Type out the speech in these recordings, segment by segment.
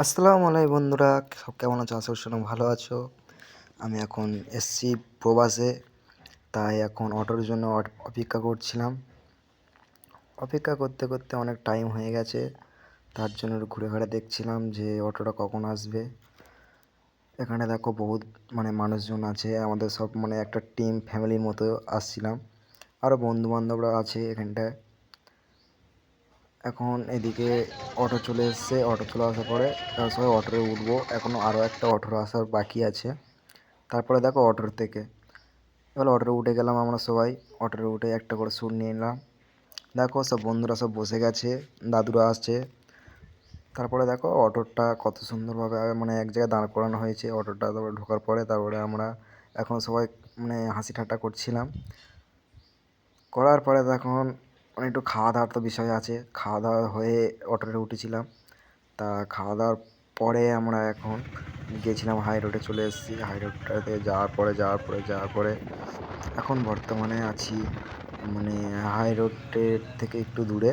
আসসালামু আলাইকুম বন্ধুরা, সব কেমন আছো? আশা করছি অনেক ভালো আছো। আমি এখন এসছি প্রবাসে, তাই এখন অটোর জন্য অপেক্ষা করছিলাম। অপেক্ষা করতে করতে অনেক টাইম হয়ে গেছে, তার জন্য একটু ঘুরে ঘুরে দেখছিলাম যে অটোটা কখন আসবে। এখানে দেখো বহুত মানুষজন আছে, আমাদের সব একটা টিম ফ্যামিলির মতো আসছিলাম। আরও বন্ধু বান্ধবরা আছে এখানটায়। এখন এদিকে অটো চলে এসছে, অটো চলে আসার পরে সবাই অটোতে উঠবো। এখনও আরও একটা অটো আসার বাকি আছে। তারপরে দেখো অটোর থেকে এবার অটোতে উঠে গেলাম আমরা সবাই। অটোতে উঠে একটা করে স্যুট নিয়ে নিলাম। দেখো সব বন্ধুরা সব বসে গেছে, দাদুরা আসছে। তারপরে দেখো অটোটা কত সুন্দরভাবে এক জায়গায় দাঁড় করানো হয়েছে। অটোটা তারপরে ঢোকার পরে তারপরে আমরা এখন সবাই হাসি ঠাট্টা করছিলাম। করার পরে তখন একটু খাওয়া দাওয়ার তো বিষয় আছে। খাওয়া দাওয়া হয়ে অটোতে উঠেছিলাম। তা খাওয়া দাওয়ার পরে আমরা এখন গিয়েছিলাম হাই রোডে, চলে এসেছি। হাই রোডটাতে যাওয়ার পরে এখন বর্তমানে আছি হাই রোডের থেকে একটু দূরে।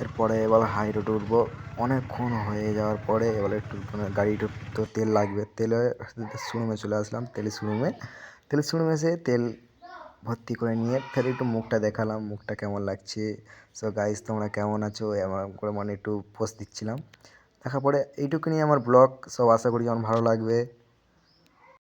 এরপরে এবার হাই রোডে উঠবো। অনেকক্ষণ হয়ে যাওয়ার পরে এবার একটু গাড়িটা তো তেল লাগবে, তেলে শোরুমে চলে আসলাম। তেলের শোরুমে এসে তেল ভর্তি করে নিয়ে ফের একটু মুখটা দেখালাম, মুখটা কেমন লাগছে। সো গাইস, তোমরা কেমন আছো এমন করে একটু পোস্ট দিচ্ছিলাম। দেখার পরে এইটুকুনি আমার ব্লগ। সব আশা করি যেমন ভালো লাগবে।